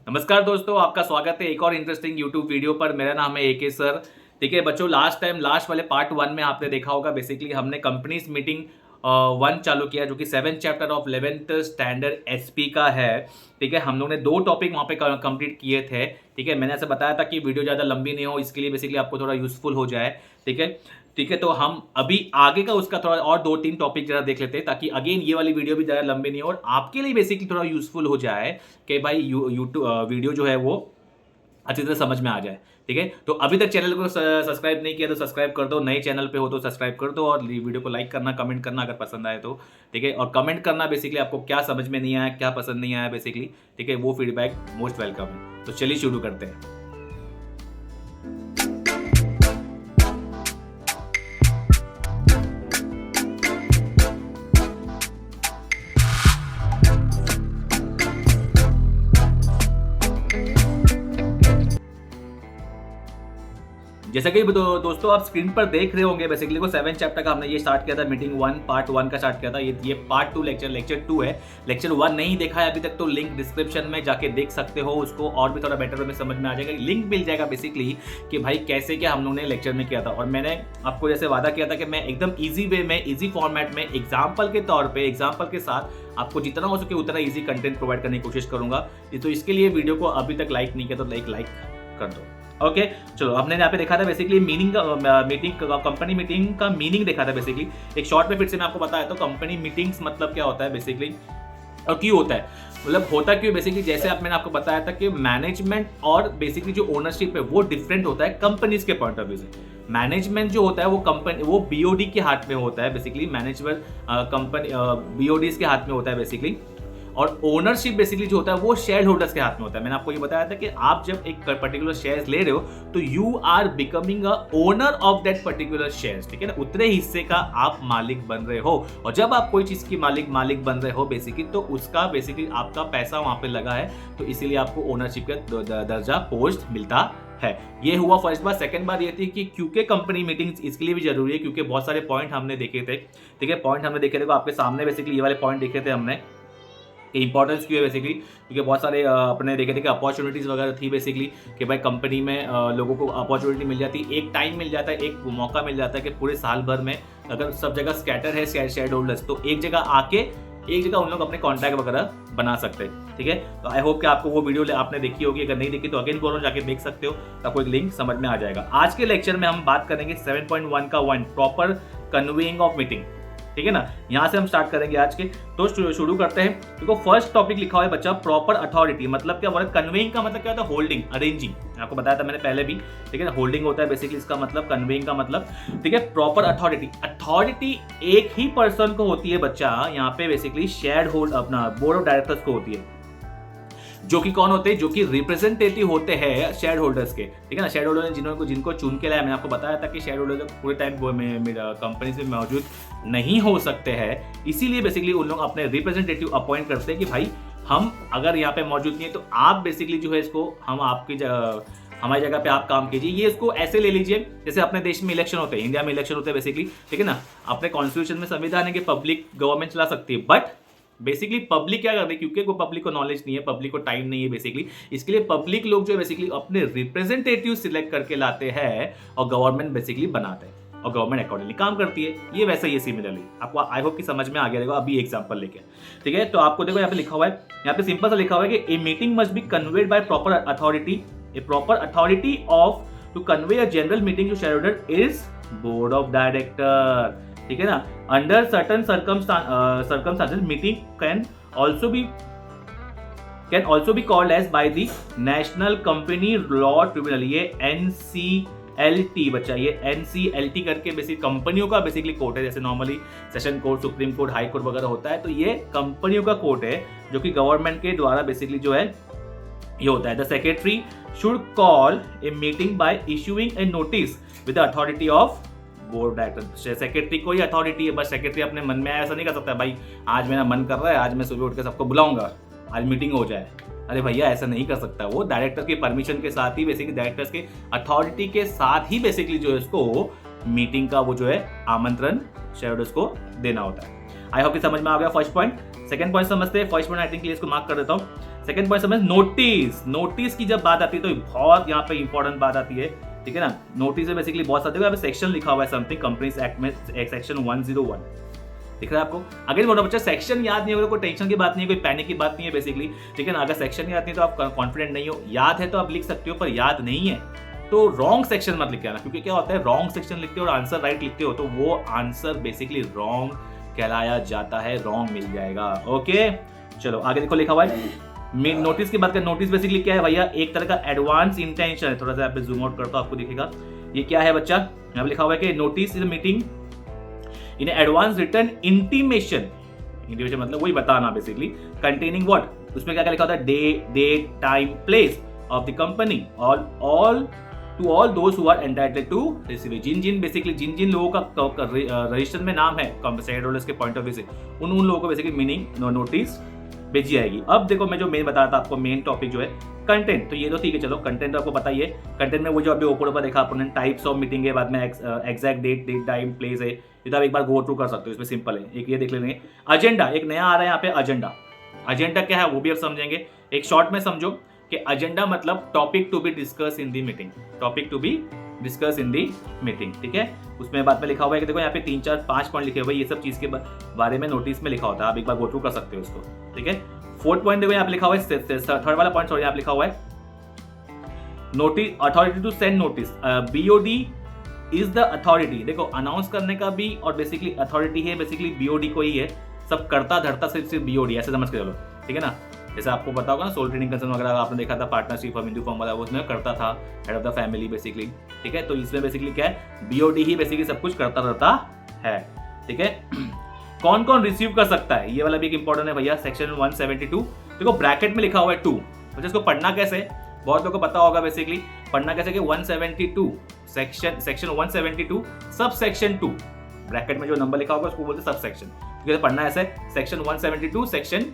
नमस्कार दोस्तों, आपका स्वागत है एक और इंटरेस्टिंग यूट्यूब वीडियो पर। मेरा नाम है एके सर। ठीक है बच्चों, लास्ट वाले पार्ट 1 में आपने देखा होगा बेसिकली हमने कंपनीज मीटिंग 1 चालू किया जो कि 7th chapter of 11th standard SP का है। ठीक है, हम लोग ने 2 टॉपिक वहाँ पे कंप्लीट किए थे। ठीक है, मैंने ऐसे बताया था कि वीडियो ज़्यादा लंबी नहीं हो, इसके लिए बेसिकली आपको थोड़ा यूजफुल हो जाए। ठीक है, तो हम अभी आगे का उसका थोड़ा और 2-3 टॉपिक जरा देख लेते हैं ताकि अगेन ये वाली वीडियो भी ज़्यादा लंबी नहीं हो और आपके लिए बेसिकली थोड़ा यूजफुल हो जाए कि भाई यूट्यूब वीडियो जो है वो अच्छी तरह समझ में आ जाए। ठीक है, तो अभी तक चैनल को सब्सक्राइब नहीं किया तो सब्सक्राइब कर दो, नए चैनल पे हो तो सब्सक्राइब कर दो और वीडियो को लाइक करना, कमेंट करना अगर पसंद आए तो। ठीक है, और कमेंट करना बेसिकली आपको क्या समझ में नहीं आया, क्या पसंद नहीं आया बेसिकली। ठीक है, वो फीडबैक मोस्ट वेलकम है। तो चलिए शुरू करते हैं। जैसा कि दोस्तों आप स्क्रीन पर देख रहे होंगे बेसिकली को 7th चैप्टर का हमने ये स्टार्ट किया था, मीटिंग 1 पार्ट 1 का स्टार्ट किया था। ये पार्ट 2 लेक्चर 2 है। लेक्चर 1 नहीं देखा है अभी तक तो लिंक डिस्क्रिप्शन में जाके देख सकते हो उसको, और भी थोड़ा बेटर वे में समझ में आ जाएगा। लिंक मिल जाएगा बेसिकली कि भाई कैसे क्या हम लोगों ने लेक्चर में किया था। और मैंने आपको जैसे वादा किया था कि मैं एकदम ईजी वे में, ईजी फॉर्मेट में, एग्जाम्पल के तौर पर, एग्जाम्पल के साथ आपको जितना हो सके उतना ईजी कंटेंट प्रोवाइड करने की कोशिश करूंगा। तो इसके लिए वीडियो को अभी तक लाइक नहीं किया तो लाइक कर दो। ओके चलो, हमने यहाँ पे देखा था बेसिकली कंपनी मीटिंग का मीनिंग देखा था बेसिकली। एक शॉर्ट में फिर से मैं आपको बताया तो कंपनी मीटिंग्स मतलब क्या होता है बेसिकली और क्यों होता है, मतलब होता क्यों बेसिकली। जैसे मैंने आपको बताया था कि मैनेजमेंट और बेसिकली जो ओनरशिप है वो डिफरेंट होता है कंपनीज के पॉइंट ऑफ व्यू से। मैनेजमेंट जो होता है वो बीओडी के हाथ में होता है बेसिकली, मैनेजमेंट कंपनी बीओडीज के हाथ में होता है बेसिकली। और ओनरशिप बेसिकली जो होता है वो शेयर होल्डर्स के हाथ में होता है। मैंने आपको ये बताया था कि आप जब एक पर्टिकुलर शेयर्स ले रहे हो तो you are becoming a owner of that particular shares. ठीक है ना, उतने हिस्से का आप मालिक बन रहे हो। और जब आप कोई चीज की मालिक बन रहे हो बेसिकली तो उसका बेसिकली आपका पैसा वहां पे लगा है, तो इसीलिए आपको ओनरशिप का दर्जा पोस्ट मिलता है। ये हुआ फर्स्ट बार। सेकंड बार ये थी कि क्योंकि कंपनी मीटिंग्स इसके लिए भी जरूरी है क्योंकि बहुत सारे पॉइंट हमने देखे थे। ठीक है, पॉइंट हमने देखे थे, आपके सामने बेसिकली ये वाले पॉइंट देखे थे हमने। इंपॉर्टेंस क्यों है बेसिकली, क्योंकि बहुत सारे अपने देखे थे कि अपॉर्चुनिटीज़ वगैरह थी बेसिकली कि भाई कंपनी में लोगों को अपॉर्चुनिटी मिल जाती है, एक टाइम मिल जाता है, एक मौका मिल जाता है कि पूरे साल भर में अगर सब जगह स्कैटर है शेयर होल्डर्स तो एक जगह उन लोग अपने कॉन्टैक्ट वगैरह बना सकते हैं। ठीक है, तो आई होप कि आपको वो वीडियो आपने देखी होगी। अगर नहीं देखी तो अगेन बोलो, जाके देख सकते हो, तो आपको एक लिंक समझ में आ जाएगा। आज के लेक्चर में हम बात करेंगे 7.1 का 1 प्रॉपर कन्वेइंग ऑफ मीटिंग। ठीक है ना, यहां से हम स्टार्ट करेंगे आज के। तो शुरू करते हैं। देखो फर्स्ट टॉपिक लिखा हुआ है बच्चा प्रॉपर अथॉरिटी। मतलब क्या बोला, कन्वेइंग का मतलब क्या होता है, होल्डिंग, अरेंजिंग। आपको बताया था मैंने पहले भी। ठीक है ना, होल्डिंग होता है बेसिकली इसका मतलब, कन्वेइंग का मतलब। ठीक है, प्रॉपर अथॉरिटी एक ही पर्सन को होती है बच्चा यहाँ पे बेसिकली, शेयर होल्ड अपना बोर्ड ऑफ डायरेक्टर्स को होती है, जो कि कौन होते हैं, जो कि रिप्रेजेंटेटिव होते हैं शेयर होल्डर्स के। ठीक है ना, शेयर होल्डर जिनको चुन के लाया। मैंने आपको बताया था कि शेयर होल्डर पूरे टाइम कंपनी में मौजूद नहीं हो सकते हैं, इसीलिए बेसिकली उन लोग अपने रिप्रेजेंटेटिव अपॉइंट करते हैं कि भाई हम अगर यहाँ पे मौजूद नहीं है तो आप बेसिकली जो है इसको हम आपकी हमारी जगह पे आप काम कीजिए। ये इसको ऐसे ले लीजिए जैसे अपने देश में इलेक्शन होते हैं, इंडिया में इलेक्शन होते हैं बेसिकली। ठीक है ना, अपने कॉन्स्टिट्यूशन में संविधान है कि पब्लिक गवर्नमेंट चला सकती है, बट बेसिकली पब्लिक क्या कर रही है, क्योंकि वो पब्लिक को नॉलेज नहीं है, पब्लिक को टाइम नहीं है बेसिकली, इसके लिए पब्लिक लोग जो है बेसिकली अपने रिप्रेजेंटेटिव सिलेक्ट करके लाते हैं और गवर्नमेंट बेसिकली बनाते हैं और गवर्नमेंट अकॉर्डिंगली काम करती है। ये वैसा ही सिमिलरली आपको आई होप कि समझ में आ गया रहेगा अभी एग्जांपल लेके। ठीक है, तो आपको देखो यहाँ पे लिखा हुआ है, यहाँ पे सिंपल सा लिखा हुआ है कि a meeting must be convened by proper authority, a proper authority of to convene a general meeting to share holder is board of director. ठीक है ना, under certain circumstances meeting can also be called as by the national company law tribunal. ये NCLT बच्चा, ये NCLT करके basic कंपनियों का basically court है। जैसे normally session court, supreme court, high court वगैरह होता है, तो ये कंपनियों का कोर्ट है जो कि गवर्नमेंट के द्वारा बेसिकली जो है ये होता है। The secretary should call a meeting by issuing A notice with the authority of board director. Secretary को ही अथॉरिटी है, बस सेक्रेटरी अपने मन में ऐसा नहीं कर सकता भाई आज मेरा मन कर रहा है, आज मैं सुबह उठ के सबको बुलाऊंगा, आज मीटिंग हो जाए। अरे भैया ऐसा नहीं कर सकता, वो डायरेक्टर की परमिशन के साथ ही बेसिकली, डायरेक्टर्स के अथॉरिटी के साथ ही बेसिकली जो है इसको मीटिंग का वो जो है आमंत्रण शेयरहोल्डर्स को देना होता है। आई होप कि समझ में आ गया फर्स्ट पॉइंट। सेकंड पॉइंट समझते हैं। फर्स्ट पॉइंट आई थिंक इसको मार्क कर देता हूँ। सेकंड पॉइंट समझ, नोटिस। नोटिस की जब बात आती है तो बहुत यहाँ पे इंपॉर्टेंट बात आती है, ठीक है ना। नोटिस में बेसिकली बहुत सारे, यहाँ पे सेक्शन लिखा हुआ है समथिंग, कंपनीज एक्ट में सेक्शन 101 दिख रहा है आपको। अगर बोलो बच्चा सेक्शन याद नहीं होगा, कोई टेंशन की बात नहीं है, कोई पैनिक की बात नहीं है बेसिकली, ठीक है ना। अगर सेक्शन याद नहीं तो आप कॉन्फिडेंट नहीं हो, याद है तो आप लिख सकते हो, पर याद नहीं है तो रॉन्ग सेक्शन मत लिख के आना, क्योंकि क्या होता है रॉन्ग सेक्शन लिखते हो और आंसर राइट लिखते हो तो वो आंसर बेसिकली रॉन्ग कहलाया जाता है, रॉन्ग मिल जाएगा। ओके चलो आगे देखो, लिखा हुआ है नोटिस की बात करें। नोटिस बेसिकली क्या है भैया, एक तरह का एडवांस इंटेंशन है। थोड़ा सा यहाँ पे जूम आउट करता हूं, आपको दिखेगा ये क्या है बच्चा। यहाँ पे लिखा हुआ है कि notice is meeting in advance return intimation. Intimation मतलब वही बताना बेसिकली, कंटेनिंग व्हाट, उसमें क्या क्या लिखा होता है, date time place of the company all to all those who are entitled to receive. जिन बेसिकली जिन लोगों का रजिस्टर में नाम है शेयर होल्डर्स के पॉइंट ऑफ व्यू से, उन लोगों को बेसिकली मीनिंग नोटिस भेजी जाएगी। अब देखो मैं जो मेन बता रहा था आपको, मेन टॉपिक जो है कंटेंट, तो ये तो ठीक है, चलो कंटेंट तो आपको पता ही है। कंटेंट में वो जो अभी ऊपर देखा आपने, टाइप्स ऑफ मीटिंग है, बाद में एग्जैक्ट डेट टाइम प्लेस है, ये तो आप एक बार गो थ्रू कर सकते हो, इसमें सिंपल है। एक ये देख लेंगे, एजेंडा एक नया आ रहा है यहाँ पे, एजेंडा। एजेंडा क्या है वो भी आप समझेंगे, एक शॉर्ट में समझो कि एजेंडा मतलब topic to be discuss in the meeting, topic to be discuss in the meeting, ठीक है। उसमें बाद में लिखा हुआ है कि देखो यहाँ पे 3 4 5 पॉइंट लिखे हुए, ये सब चीज के बारे में नोटिस में लिखा होता है, आप एक बार गो थ्रू कर सकते हो इसको, ठीक है। फोर्थ पॉइंट देखो यहाँ पे लिखा हुआ है, थर्ड वाला पॉइंट सॉरी यहाँ पे लिखा हुआ है, notice authority to send notice, BOD is the authority. देखो अनाउंस करने का भी और बेसिकली अथॉरिटी है बेसिकली बीओडी को ही है, सब करता धरता सिर्फ बीओडी, ऐसे समझ के चलो, ठीक है ना। जैसे आपको पता होगा ना सोल ट्रेडिंग कंसर्न वगैरह आपने देखा था, पार्टनरशिप फॉर्म, हिंदू फॉर्म वाला, वो उसमें करता था head of the family basically, ठीक है। तो इसमें बेसिकली क्या है, बीओडी ही बेसिकली सब कुछ करता रहता है, ठीक है। कौन कौन रिसीव कर सकता है, ये वाला भी एक इंपॉर्टेंट है भैया, सेक्शन 172। देखो ब्रैकेट में लिखा हुआ है 2, तो इसको पढ़ना कैसे, बहुत लोगों को पता होगा बेसिकली पढ़ना कैसे कि 172 सेक्शन 172 सब सेक्शन 2, ब्रैकेट में जो नंबर लिखा होगा उसको बोलते हैं सब सेक्शन, क्योंकि पढ़ना ऐसे सेक्शन 172 सेक्शन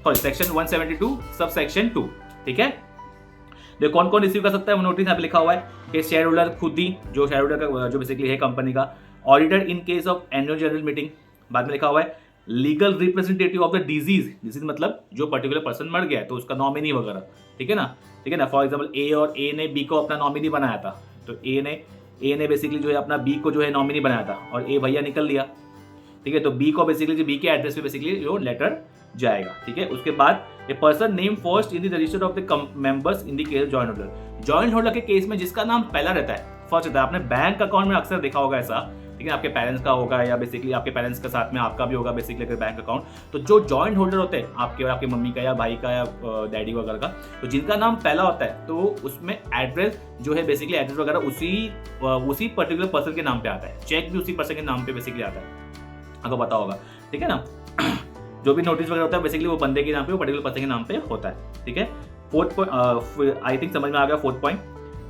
172 सब सेक्शन 2, ठीक है। देखो कौन कौन रिसीव कर सकता है वो नोटिस यहाँ पे लिखा हुआ है कि शेयर होल्डर खुद ही, जो शेयर होल्डर का जो बेसिकली है कंपनी का, auditor in case of annual general meeting, बाद में लिखा हुआ है legal representative of the disease मतलब जो पर्टिकुलर पर्सन मर गया है तो उसका नॉमिनी वगैरह, ठीक है ना। फॉर एग्जांपल ए ने बी को अपना नॉमिनी बनाया था, तो ए ने बेसिकली जो है अपना बी को जो है नॉमिनी बनाया था और ए भैया निकल लिया, ठीक है। तो बी को बेसिकली बी के एड्रेस पे बेसिकली जो लेटर जाएगा, ठीक है। उसके बाद a person name first in the register of the members in the case joint holder. Joint holder के केस में जिसका नाम पहला रहता है, फर्स्ट रहता है, आपने बैंक अकाउंट में अक्सर देखा होगा ऐसा, ठीक है। आपके पेरेंट्स का होगा या बेसिकली आपके पेरेंट्स के साथ में आपका भी होगा बेसिकली अगर बैंक अकाउंट, तो जो जॉइंट होल्डर होते हैं आपके और आपके मम्मी का या भाई का या डैडी वगैरह का, तो जिनका नाम पहला होता है तो उसमें एड्रेस जो है बेसिकली एड्रेस वगैरह उसी पर्टिकुलर पर्सन के नाम पे आता है, चेक भी उसी पर्सन के नाम पे बेसिकली आता है, आपको पता होगा, ठीक है ना। जो भी नोटिस वगैरह होता है बेसिकली वो बंदे के नाम पे, वो पर्टिकुलर पर्सन के नाम पे होता है, ठीक है। फोर्थ पॉइंट आई थिंक समझ में आ गया, फोर्थ पॉइंट।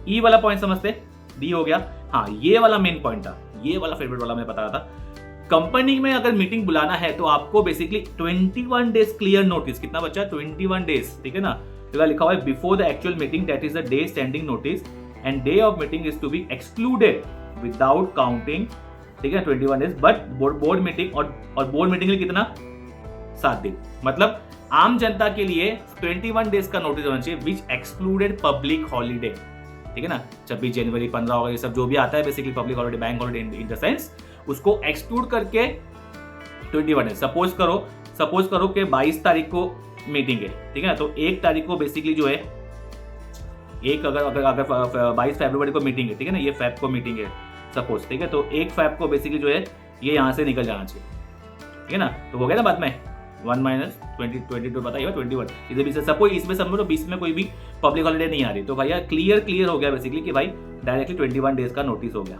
ई वाला पॉइंट समझते, डी हो गया। हाँ ये वाला मेन पॉइंट था, ये वाला फेवरेट वाला मैं बता रहा था। कंपनी में अगर मीटिंग बुलाना है तो आपको बेसिकली 21 डेज क्लियर नोटिस, कितना बच्चा 21 डेज, ठीक है ना। तो लिखा हुआ है before the actual meeting that is the day standing notice and day of meeting is to be excluded without counting, ठीक है 21 डेज। बट बोर्ड मीटिंग और बोर्ड मीटिंग के लिए कितना 7 दिन, मतलब आम जनता के लिए 21 डेज का नोटिस होना चाहिए विच एक्सक्लूडेड पब्लिक हॉलीडे, ठीक है ना। 26 जनवरी 15 अगस्त ये सब जो भी आता है basically public holiday, bank holiday in the sense, उसको एक्सक्लूड करके 21 डेज। सपोज करो कि 22 तारीख को मीटिंग है, ठीक है ना। तो 1 तारीख को बेसिकली जो है अगर 22 फरवरी को मीटिंग है, ठीक है ना, ये फेब को मीटिंग है सपोज, ठीक है। तो 1 फेब को बेसिकली जो है ये यहाँ से निकल जाना चाहिए, ठीक है ना। तो हो गया ना बात में 1 माइनस 22 बताइए 21, इसे भी सपोज इसमें समझो 20 में कोई भी पब्लिक हॉलीडे नहीं आ रही, तो भैया क्लियर हो गया बेसिकली कि भाई डायरेक्टली 21 डेज का नोटिस हो गया।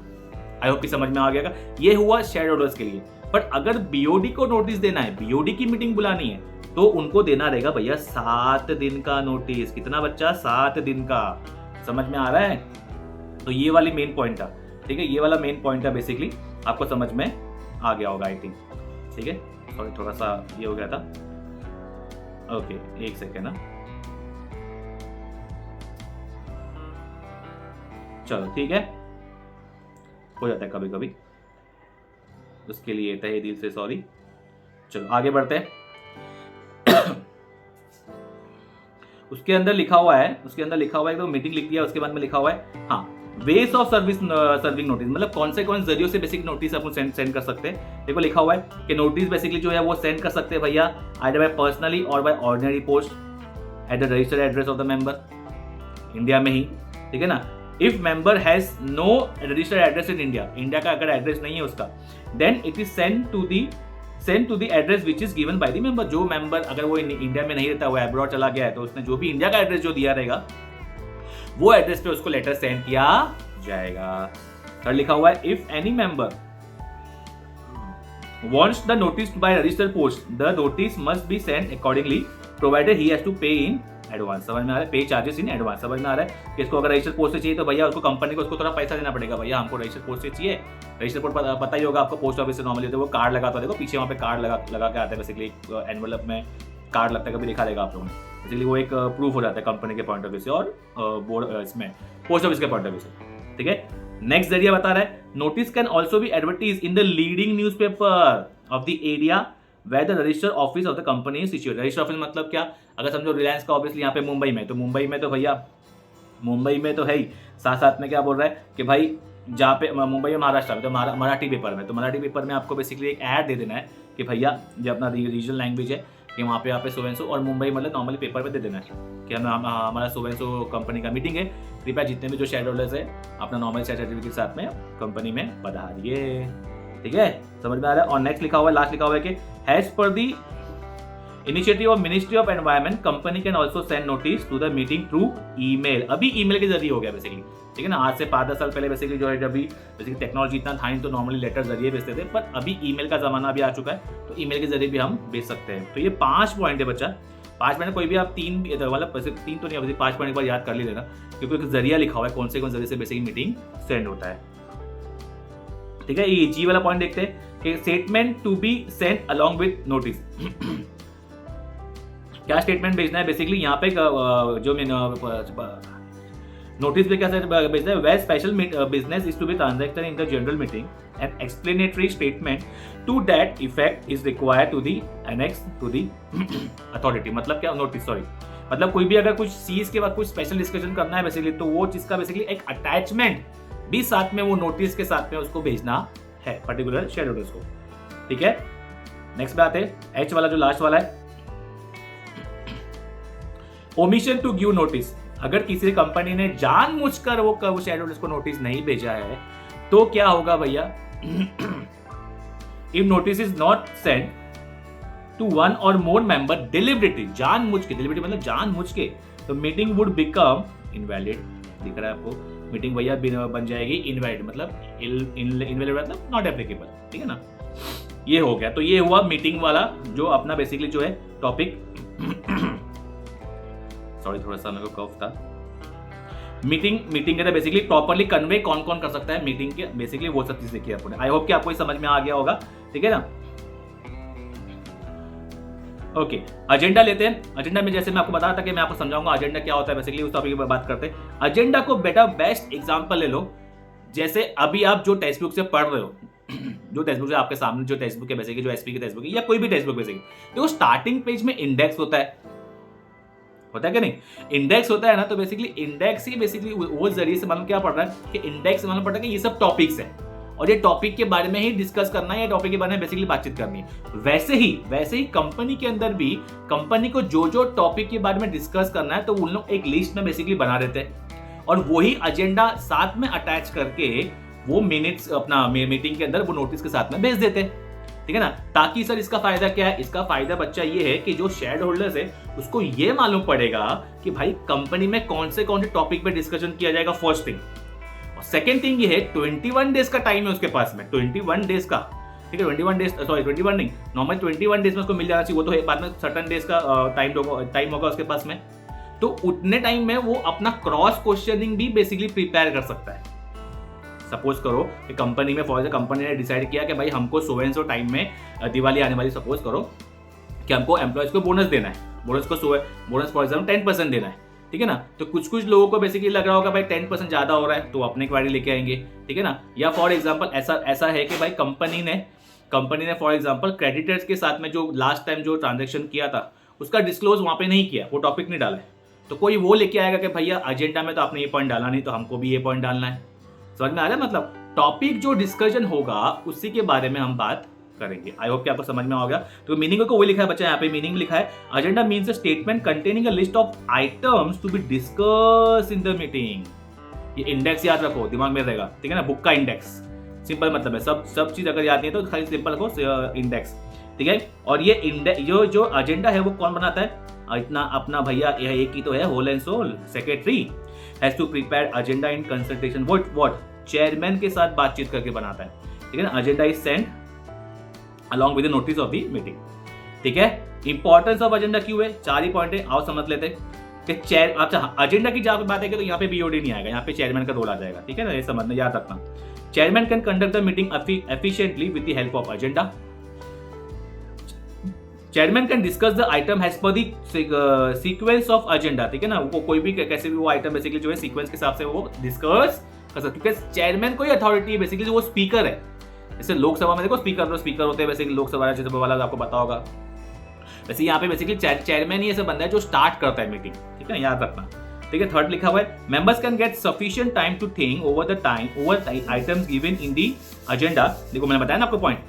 आई होप कि समझ में आ गया। ये हुआ शेयर होल्डर्स के लिए। बट अगर बीओडी को नोटिस देना है, बीओडी की मीटिंग बुलानी है, तो उनको देना रहेगा भैया 7 दिन का नोटिस। कितना बच्चा 7 दिन का, समझ में आ रहा है। तो ये वाली मेन पॉइंट था, ठीक है, ये वाला मेन पॉइंट था बेसिकली, आपको समझ में आ गया होगा आई थिंक, ठीक है। सॉरी थोड़ा सा ये हो गया था, ओके 1 सेकेंड ना, चलो ठीक है, हो जाता है कभी कभी, उसके लिए तहे दिल से सॉरी। चलो आगे बढ़ते हैं। उसके अंदर लिखा हुआ है तो मीटिंग लिख दिया, उसके बाद में लिखा हुआ है हाँ वेज ऑफ सर्विंग नोटिस, मतलब कौन से जरियों से बेसिक नोटिस अपन सेंड कर सकते हैं। देखो लिखा हुआ है कि नोटिस बेसिकली जो है वो सेंड कर सकते हैं भैया आइदर बाय पर्सनली और by ordinary post at the registered address of the member, India में ही, ठीक है ना। If member has no registered address in India का अगर एड्रेस नहीं है उसका, then it is send to the address which is given by the member. जो मेंबर अगर वो इंडिया में नहीं रहता, वो अब्रॉड चला गया है, तो उसने जो भी इंडिया का एड्रेस जो दिया रहेगा वो एड्रेस पे उसको लेटर सेंड किया जाएगा। थर्ड लिखा हुआ है if any member wants the notice by registered post, the notice must be sent accordingly provided he has to pay in advance. समझ में आ रहा है, पे चार्जेस इन एडवांस। समझ में आ रहा है कि इसको अगर रजिस्टर्ड पोस्ट से चाहिए तो भैया उसको कंपनी को उसको थोड़ा पैसा देना पड़ेगा। भैया हमको रजिस्टर्ड पोस्ट से चाहिए, रजिस्टर्ड पोस्ट पता ही होगा आपको, पोस्ट ऑफिस से नॉर्मली वो कार्ड लगाता है, देखो पीछे वहाँ पे कार्ड लगा के आता है, बेसिकली एनवलप में कार्ड लगता है, कभी दिखा देगा आप लोगों ने, बेसिकली वो एक प्रूफ हो जाता है कंपनी के पॉइंट ऑफ व्यू से और बोर्ड इसमें पोस्ट ऑफिस के पॉइंट ऑफ व्यू से, ठीक है। नेक्स्ट जरिया बता रहा है notice can also B advertise in the leading newspaper of the area where the registered office of the company is situated। Register office मतलब क्या, अगर समझो रिलायंस का ऑब्वियसली यहाँ पे मुंबई में, तो मुंबई में तो भैया मुंबई में तो है ही, साथ साथ में क्या बोल रहा है कि भाई जहाँ पे मुंबई में महाराष्ट्र में तो मराठी पेपर में, तो मराठी पेपर में आपको बेसिकली एक ऐड दे देना है कि भैया जो अपना रीजनल लैंग्वेज है कि वहाँ पे यहाँ पे सो एंड सो, और मुंबई मतलब नॉर्मली पेपर में दे देना है कि हमारा सो एंड सो कंपनी का मीटिंग है, कृपया जितने भी जो शेयर होल्डर्स है अपना नॉर्मल शेयर सर्टिफिकेट के साथ में कंपनी में पधारिए, ठीक है। समझ में आ रहा है। और नेक्स्ट लिखा हुआ है, लास्ट लिखा हुआ है कि as per the initiative of ministry of environment company can also send notice to the meeting through email. अभी ईमेल के जरिए हो गया बेसिकली, ठीक है ना। आज से 5-10 साल पहले बेसिकली जो है जब भी बेसिकली टेक्नोलॉजी इतना था नहीं तो नॉर्मली लेटर जरिए भेजते थे, पर अभी ईमेल का जमाना भी आ चुका है, तो ईमेल के जरिए भी हम भेज सकते हैं। तो ये 5 पॉइंट है बच्चा, 5 पॉइंट कोई भी आप 3 मतलब 3 तो नहीं, 5 पॉइंट एक बार याद कर ही लेना, क्योंकि एक जरिया लिखा हुआ है कौन से जरिए से बेसिकली मीटिंग सेंड होता है, ठीक है। ये जी वाला पॉइंट देखते हैं कि statement to be send along with notice. क्या स्टेटमेंट भेजना है बेसिकली यहाँ पे, जो नोटिस पे क्या भेजना है, where special business is to be transaction in the general meeting and explanatory statement to that effect is required to the annex to the authority. मतलब क्या नोटिस, सॉरी मतलब कोई भी अगर कुछ चीज के बाद कुछ स्पेशल डिस्कशन करना है बेसिकली, तो वो चीज का बेसिकली एक अटैचमेंट भी साथ में वो नोटिस के साथ में उसको भेजना है पर्टिकुलर शेयर होल्डर्स को, ठीक है। नेक्स्ट पे आते हैं एच वाला जो लास्ट वाला है, ओमिशन टू गिव नोटिस। अगर किसी कंपनी ने जानबूझकर वो शेयर होल्डर्स को नोटिस नहीं भेजा है तो क्या होगा भैया, if notice is not send to one और मोर मेंबर डिलिबरेटली, जानबूझ के, डिलिबरेटली मतलब जानबूझ के, तो मीटिंग वुड बिकम इनवैलिड। दिख रहा है आपको, मीटिंग भैया बन जाएगी इनवैलिड, मतलब इनवैलिड मतलब नॉट एप्लीकेबल, ठीक है ना। ये हो गया, तो ये हुआ मीटिंग वाला जो अपना बेसिकली जो है टॉपिक। सॉरी थोड़ा सा मेरे को कफ था। मीटिंग के अंदर बेसिकली प्रॉपर्ली कन्वे कौन कौन कर सकता है मीटिंग के, बेसिकली वो सब चीज देखिए आपने। आई होप कि आपको समझ में आ गया होगा, ठीक है ना। ओके, एजेंडा लेते हैं। एजेंडा में जैसे मैं आपको बताया था कि मैं आपको समझाऊंगा एजेंडा क्या होता है, बेसिकली उस टॉपिक पर बात करते हैं। एजेंडा को बेटा बेस्ट एग्जांपल ले लो, जैसे अभी आप जो टेक्स्ट बुक से पढ़ रहे हो, जो टेक्स्ट बुक है आपके सामने, जो टेक्स्ट बुक है बेसिकली, जो एसपी की टेक्स्ट बुक है या कोई भी टेक्स्ट बुक बेसिकली, देखो स्टार्टिंग पेज में इंडेक्स होता है कि नहीं, इंडेक्स होता है ना। तो बेसिकली इंडेक्स ही बेसिकली वो जरिए से मालूम क्या पड़ रहा है कि इंडेक्स से मालूम पड़ रहा है कि ये सब टॉपिक्स है और ये टॉपिक के बारे में ही डिस्कस करना है, या टॉपिक के बारे में बेसिकली बातचीत करनी है। वैसे ही कंपनी के अंदर भी कंपनी को जो टॉपिक के बारे में डिस्कस करना है तो उन लोग एक लिस्ट में बेसिकली बना देते हैं और वही एजेंडा साथ में अटैच करके वो मिनट्स अपना मीटिंग के अंदर वो नोटिस के साथ में भेज देते हैं, ठीक है ना। ताकि सर इसका फायदा क्या है, इसका फायदा बच्चा ये है कि जो शेयर होल्डर्स है उसको ये मालूम पड़ेगा कि भाई कंपनी में कौन से टॉपिक पे डिस्कशन किया जाएगा, फर्स्ट थिंग। और सेकंड थिंग ये है 21 डेज का टाइम है उसके पास में, 21 डेज का, ठीक है। 21 डेज, सॉरी 21 नहीं, नॉर्मल 21 डेज में उसको मिल जाना चाहिए, वो तो है, बाद में सर्टेन डेज का टाइम होगा उसके पास में। तो उतने टाइम में वो अपना क्रॉस क्वेश्चनिंग भी बेसिकली प्रिपेयर कर सकता है। सपोज करो कि कंपनी में फॉर कंपनी ने डिसाइड किया कि भाई हमको सो एंड सो टाइम में दिवाली आने वाली, सपोज करो कि हमको एम्प्लॉयज को बोनस देना है, बोनस फॉर एग्जाम्पल 10% देना है, ठीक है ना। तो कुछ लोगों को बेसिकली लग रहा होगा भाई 10% ज्यादा हो रहा है तो अपने क्वारी लेके आएंगे, ठीक है ना। या फॉर एग्जाम्पल ऐसा है कि भाई कंपनी ने फॉर एग्जाम्पल क्रेडिटर्स के साथ में जो लास्ट टाइम जो ट्रांजेक्शन किया था उसका डिस्क्लोज वहां पे नहीं किया, वो टॉपिक नहीं डाला है, तो कोई वो लेके आएगा कि भैया एजेंडा में तो आपने ये पॉइंट डाला नहीं, तो हमको भी ये पॉइंट डालना है। समझ में आ रहा है? मतलब टॉपिक जो डिस्कशन होगा उसी के बारे में हम बात करेंगे। आई होप कि आपको समझ में आ गया। तो मीनिंग को वही लिखा है बच्चा, यहाँ पे मीनिंग लिखा है agenda means a statement containing a list of items to be discuss in the meeting. ये इंडेक्स याद रखो, दिमाग में रहेगा, ठीक है ना, बुक का इंडेक्स, सिंपल मतलब है, सब चीज अगर याद नहीं है तो खाली सिंपल रखो इंडेक्स, ठीक है। और ये इंडेक्स जो एजेंडा है वो कौन बनाता है? इतना अपना भैया एक ही तो है, whole and soul, secretary has to prepare agenda in consultation what chairman के साथ बातचीत करके बनाता है, ठीक है ना। Agenda is send along with the notice of the meeting, ठीक है। इंपॉर्टेंस ऑफ एजेंडा क्यों है? 4 ही पॉइंट है, आओ समझ लेते हैं कि अच्छा एजेंडा की जहां बात है तो यहाँ पे बीओडी नहीं आएगा, यहाँ पे चेयरमैन का रोल आ जाएगा, ठीक है ना, ये समझना, याद रखना। Chairman can conduct the meeting efficiently with the help of agenda. Chairman can discuss the item has पर द सीक्वेंस ऑफ एजेंडा, ठीक है ना, वो कोई भी कैसे भी वो आइटम बेसिकली जो है सीक्वेंस के हिसाब से वो डिस्कस कर सकते, क्योंकि चेयरमैन कोई अथॉरिटी है बेसिकली, वो स्पीकर है। जैसे लोकसभा में देखो स्पीकर होते हैं बेसिकली, लोकसभा राज्यसभा वाला आपको पता होगा। वैसे यहाँ पे बेसिकली चेयरमैन ही ऐसा बंदा है जो स्टार्ट करता है मीटिंग, ठीक है, याद रखना, ठीक है। थर्ड लिखा हुआ है members can get sufficient time to think over items given in the agenda. देखो मैंने बताया ना आपको point,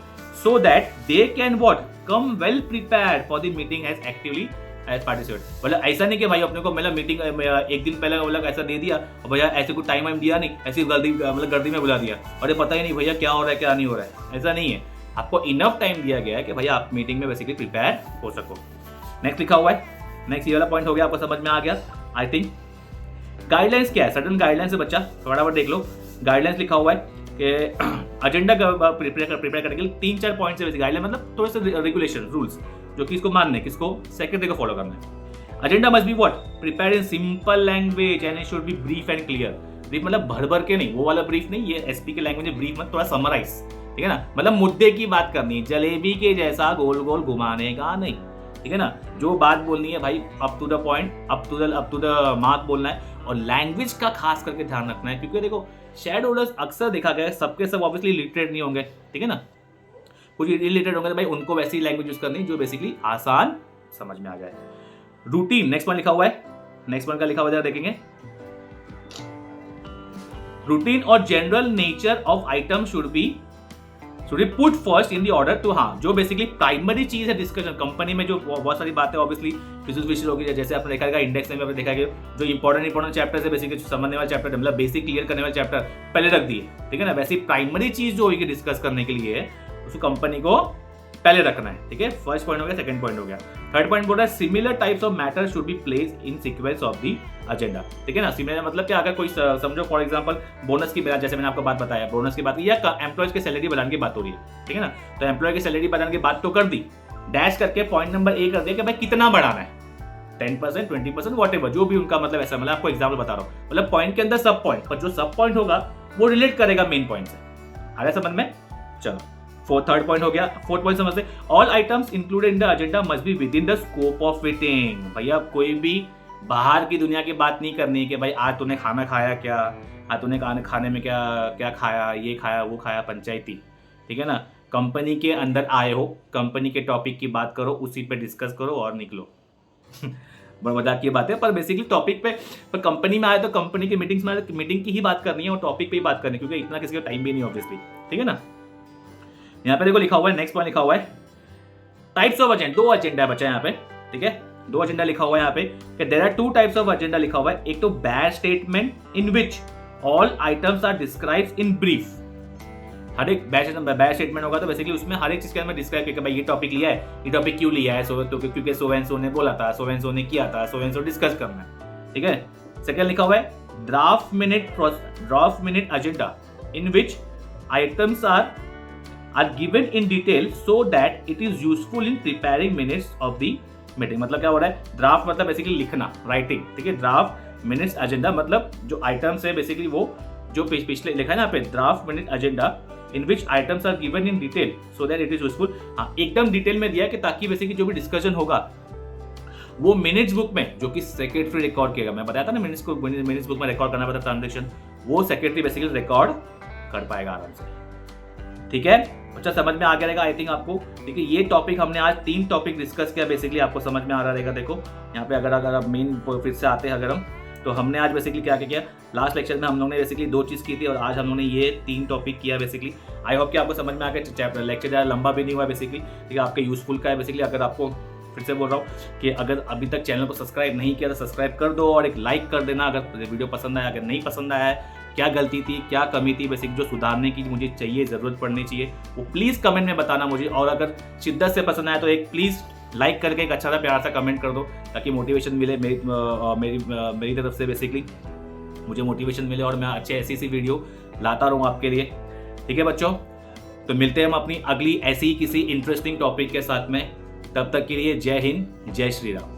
so that they can what come well prepared for the meeting as actively as participate. मतलब ऐसा नहीं कि भाई अपने को मतलब मीटिंग एक दिन पहले मतलब ऐसा दे दिया और भैया ऐसे कोई टाइम दिया नहीं, ऐसी गर्दी में बुला दिया और ये पता ही नहीं भैया क्या हो रहा है क्या नहीं हो रहा है, ऐसा नहीं है। आपको इनफ टाइम दिया गया है कि भैया आप मीटिंग में बेसिकली प्रिपेयर हो सको। नेक्स्ट लिखा हुआ है, नेक्स्ट ये वाला पॉइंट हो गया, आपको समझ में आ गया आई थिंक। गाइडलाइंस क्या है? सडन गाइडलाइंस है बच्चा, फटाफट देख लो। गाइडलाइंस लिखा हुआ है कि एजेंडा प्रिपेयर करने के लिए 3-4 पॉइंट से गाइडलाइन, मतलब थोड़े से रेगुलेशन रूल्स जो कि इसको मानने, किसको, सेक्रेटरी को फॉलो करना है। Agenda must be what prepared in simple language and it should be brief and clear. Brief मतलब भर भर के नहीं, वो वाला ब्रीफ नहीं, ये एसपी के लैंग्वेज में ब्रीफ मतलब थोड़ा समराइज, ठीक है ना, मतलब मुद्दे की बात करनी है, जलेबी के जैसा गोल गोल घुमाने का नहीं, ठीक है ना। जो बात बोलनी है भाई up to the point, up to the mark बोलना है, और लैंग्वेज का खास करके ध्यान रखना है, क्योंकि देखो शेयर होल्डर्स अक्सर देखा गया है सबके सब ऑब्वियसली लिटरेट नहीं होंगे, ठीक है ना, कुछ इलिटरेट होंगे, तो भाई उनको वैसी लैंग्वेज यूज करनी जो बेसिकली आसान समझ में आ जाए। रूटीन नेक्स्ट पॉइंट लिखा हुआ है, नेक्स्ट पॉइंट का लिखा हुआ है देखेंगे। रूटीन और general nature of item should be put first in the order to, हाँ जो बेसिकली प्राइमरी चीज है डिस्कशन कंपनी में, जो बहुत सारी बातें ऑब्वियसली फिजिक्स होगी, जैसे आपने देखा इंडेक्स में आपने देखा जो इंपॉर्टेंट चैप्टर है बेसिकली समझने वाले चैप्टर, मतलब बेसिक क्लियर करने वाले चैप्टर पहले रख दिए, ठीक है ना। वैसे प्राइमरी चीज जो होगी डिस्कस करने के लिए उसको कंपनी को पहले रखना है, ठीक है। फर्स्ट पॉइंट हो गया, सेकंड पॉइंट हो गया। थर्ड पॉइंट बोल रहा है similar types of matter should be placed in sequence of the agenda, ठीक है ना। सिमिलर मतलब क्या, अगर कोई समझो फॉर एग्जांपल बोनस की बात, जैसे मैंने आपको बात बताया बोनस की बात, या एम्प्लॉयज की सैलरी बढ़ाने की बात हो रही है, ठीक है ना, तो एम्प्लॉय की सैलरी बढ़ाने की बात तो कर दी, डैश करके पॉइंट नंबर ए कर दिया कि भाई कितना बढ़ाना है, 10%, 20%, वॉटेवर जो भी उनका मतलब ऐसा, मतलब आपको एग्जाम्पल बता रहा हूँ, मतलब पॉइंट के अंदर सब पॉइंट, पर जो सब पॉइंट होगा वो रिलेट करेगा मेन पॉइंट से, आ रहा है समझ में। चलो थर्ड पॉइंट हो गया। फोर्थ पॉइंट समझते, all items included in the agenda must be with in the scope of meeting. भैया कोई भी बाहर की दुनिया की बात नहीं करनी कि भाई आज तूने खाना खाया क्या, आज तूने खाने में क्या क्या खाया, ये खाया वो खाया, पंचायती, ठीक है ना। कंपनी के अंदर आए हो, कंपनी के टॉपिक की बात करो, उसी पे डिस्कस करो और निकलो। बड़ा मजाक की बात है, पर बेसिकली टॉपिक पे, पर कंपनी में आए तो कंपनी की मीटिंग्स में मीटिंग की ही बात करनी है और टॉपिक पे ही बात करनी है, क्योंकि इतना किसी का टाइम भी नहीं ऑब्वियसली, ठीक है ना। यहाँ पे देखो लिखा हुआ है, नेक्स्ट पॉइंट लिखा हुआ है टाइप्स ऑफ एजेंडा, 2 एजेंडा बचा है यहाँ पे, ठीक है, 2 एजेंडा लिखा हुआ है यहाँ पे कि there are 2 types of agenda लिखा हुआ है। एक तो bad statement in which all items are described in brief. हर एक बैड स्टेटमेंट होगा तो बेसिकली उसमें हर एक चीज के अंदर डिस्क्राइब किया कि भाई ये टॉपिक लिया है, ये टॉपिक क्यों लिया है, तो क्योंकि सो एंड सो ने बोला था, सो एंड सो ने किया था, सो एंड सो डिस्कस करना है, ठीक है। सेकंड लिखा हुआ है draft minute agenda in which items are given in detail so that it is useful in preparing minutes of the meeting। मतलब क्या हो रहा है, ड्राफ्ट मतलब बेसिकली लिखना, राइटिंग, ठीक है। ड्राफ्ट मिनट्स एजेंडा मतलब जो आइटम्स है बेसिकली वो जो पिछले लिखा है ना पे, draft minute agenda in which items are given in detail so that it is useful. हाँ एकदम डिटेल में दिया कि ताकि बेसिकली जो भी डिस्कशन होगा वो मिनट्स बुक में, जो कि सेक्रेटरी रिकॉर्ड किएगा, मैं बताया था ना मिनट्स बुक में रिकॉर्ड करना पड़ता ट्रांजेक्शन, वो सेक्रेटरी बेसिकली रिकॉर्ड कर पाएगा आराम से, ठीक है। अच्छा समझ में आ गया रहेगा आई थिंक आपको। देखिए ये टॉपिक हमने आज 3 टॉपिक डिस्कस किया, बेसिकली आपको समझ में आ रहा रहेगा। देखो यहाँ पे अगर आप मेन फिर से आते हैं अगर हम, तो हमने आज बेसिकली क्या क्या किया, लास्ट लेक्चर में हम लोगों ने बेसिकली 2 चीज़ की थी और आज हम लोगों ने ये 3 टॉपिक किया बेसिकली। आई होप कि आपको समझ में आ गया। चैप्टर लेक्चर ज़्यादा लंबा भी नहीं हुआ बेसिकली, ठीक है, आपके यूजफुल का है बेसिकली। अगर आपको फिर से बोल रहा हूँ कि अगर अभी तक चैनल को सब्सक्राइब नहीं किया तो सब्सक्राइब कर दो और एक लाइक कर देना अगर वीडियो पसंद आया। अगर नहीं पसंद आया है, क्या गलती थी, क्या कमी थी बेसिक जो सुधारने की मुझे चाहिए, ज़रूरत पड़नी चाहिए, वो प्लीज़ कमेंट में बताना मुझे। और अगर शिद्दत से पसंद आया तो एक प्लीज़ लाइक करके एक अच्छा सा प्यार सा कमेंट कर दो, ताकि मोटिवेशन मिले मेरी तरफ से बेसिकली, मुझे मोटिवेशन मिले और मैं अच्छे ऐसी वीडियो लाता रहूँ आपके लिए। ठीक है बच्चों, तो मिलते हैं हम अपनी अगली ऐसी ही किसी इंटरेस्टिंग टॉपिक के साथ में। तब तक के लिए जय हिंद, जय श्री राम।